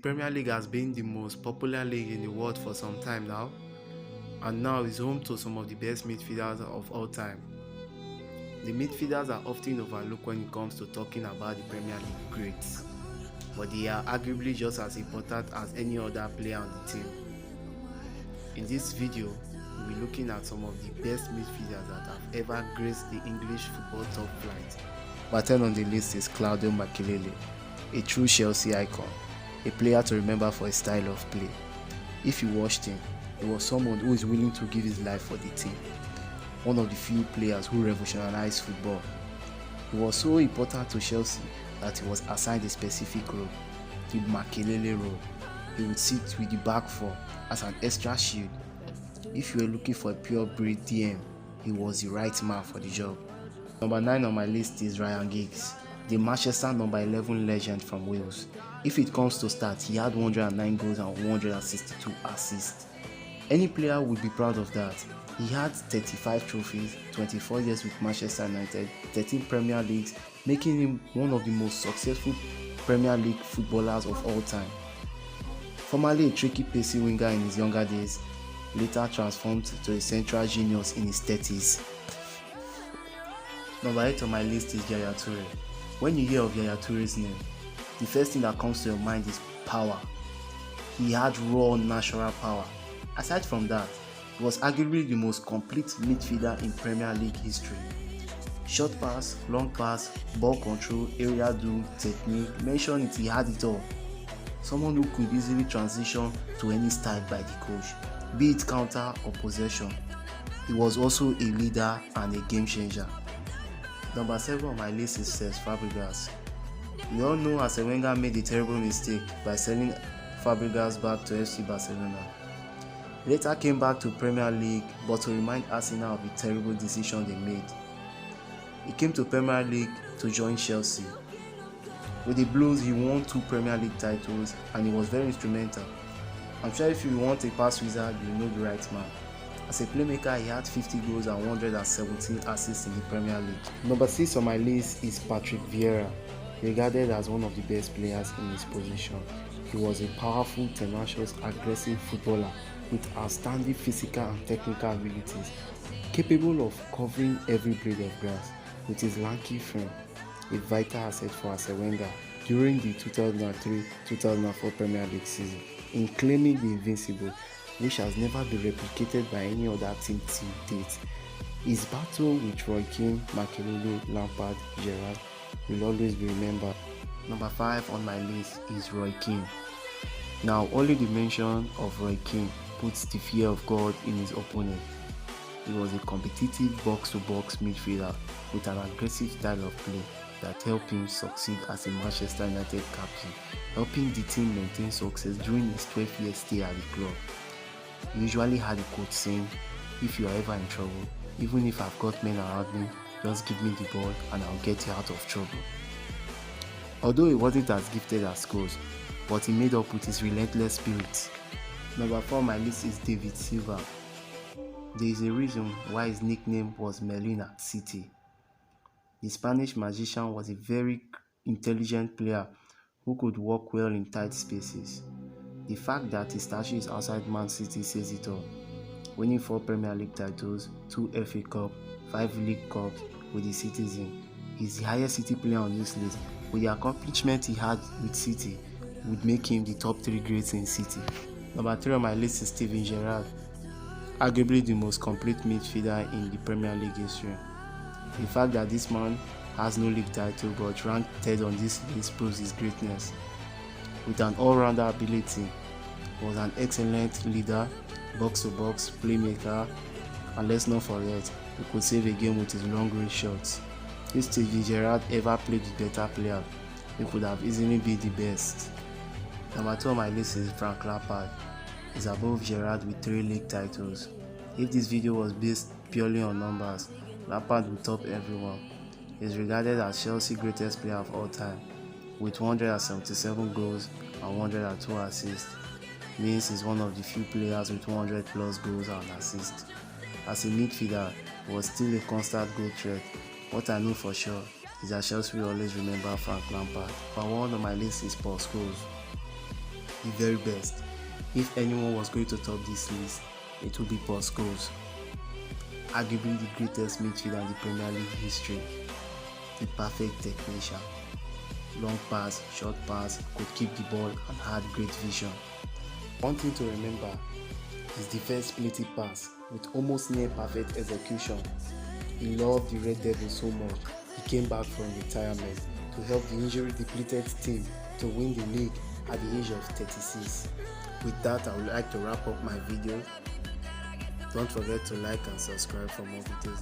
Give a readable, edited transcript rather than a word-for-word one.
Premier League has been the most popular league in the world for some time now, and now is home to some of the best midfielders of all time. The midfielders are often overlooked when it comes to talking about the Premier League greats, but they are arguably just as important as any other player on the team. In this video, we'll be looking at some of the best midfielders that have ever graced the English football top flight. Number 10 on the list is Claudio Makelele, a true Chelsea icon, a player to remember for his style of play. If you watched him, he was someone who is willing to give his life for the team. One of the few players who revolutionized football. He was so important to Chelsea that he was assigned a specific role, the Makelele role. He would sit with the back four as an extra shield. If you were looking for a pure breed DM, he was the right man for the job. Number 9 on my list is Ryan Giggs, the Manchester number 11 legend from Wales. If it comes to stats, he had 109 goals and 162 assists. Any player would be proud of that. He had 35 trophies, 24 years with Manchester United, 13 Premier Leagues, making him one of the most successful Premier League footballers of all time. Formerly a tricky pacey winger in his younger days, later transformed to a central genius in his 30s. Number 8 on my list is Yaya Toure. When you hear of Yaya Toure's name, the first thing that comes to your mind is power. He had raw natural power. Aside from that, he was arguably the most complete midfielder in Premier League history. Short pass, long pass, ball control, area duel, technique, mention it, he had it all. Someone who could easily transition to any style by the coach, be it counter or possession. He was also a leader and a game changer. Number 7 on my list is Cesc Fabregas. We all know Arsene Wenger made a terrible mistake by selling Fabregas back to FC Barcelona. He later came back to Premier League, but to remind Arsenal of the terrible decision they made. He came to Premier League to join Chelsea. With the Blues, he won 2 Premier League titles and he was very instrumental. I'm sure if you want a pass wizard, you know the right man. As a playmaker, he had 50 goals and 117 assists in the Premier League. Number 6 on my list is Patrick Vieira, regarded as one of the best players in his position. He was a powerful, tenacious, aggressive footballer with outstanding physical and technical abilities, capable of covering every blade of grass with his lanky frame, a vital asset for Arsene Wenger during the 2003-2004 Premier League season, in claiming the invincible, which has never been replicated by any other team to date. His battle with Roy Keane, Makelele, Lampard, Gerrard will always be remembered. Number 5 on my list is Roy Keane. Now, only the mention of Roy Keane puts the fear of God in his opponent. He was a competitive box-to-box midfielder with an aggressive style of play that helped him succeed as a Manchester United captain, helping the team maintain success during his 12-year stay at the club. He usually had a quote saying, "If you are ever in trouble, even if I've got men around me, just give me the ball and I'll get you out of trouble." Although he wasn't as gifted as Scholes, but he made up with his relentless spirit. Number 4 on my list is David Silva. There is a reason why his nickname was Merlin at City. The Spanish magician was a very intelligent player who could work well in tight spaces. The fact that his statue is outside Man City says it all. Winning 4 Premier League titles, 2 FA Cup, 5 League Cups with the Citizen. He's the highest City player on this list. With the accomplishment he had with City, would make him the top 3 greats in City. Number 3 on my list is Steven Gerrard, arguably the most complete midfielder in the Premier League history. The fact that this man has no league title but ranked 3rd on this list proves his greatness. With an all-rounder ability, he was an excellent leader, box-to-box, playmaker, and let's not forget, he could save a game with his long-range shots. If Steven Gerrard ever played with better players, he could have easily been the best. Number 2 on my list is Frank Lampard. He's above Gerrard with 3 league titles. If this video was based purely on numbers, Lampard would top everyone. He's regarded as Chelsea's greatest player of all time, with 177 goals and 102 assists. Means he's one of the few players with 100 plus goals and assists. As a midfielder, he was still a constant goal threat. What I know for sure is that Chelsea will always remember Frank Lampard. But one on my list is Paul Scholes. the very best. If anyone was going to top this list, it would be Paul Scholes, arguably the greatest midfielder in the Premier League history. The perfect technician. Long pass, short pass, could keep the ball and had great vision. One thing to remember is the first splitty pass with almost near perfect execution. He loved the Red Devils so much, he came back from retirement to help the injury depleted team to win the league at the age of 36. With that, I would like to wrap up my video. Don't forget to like and subscribe for more videos.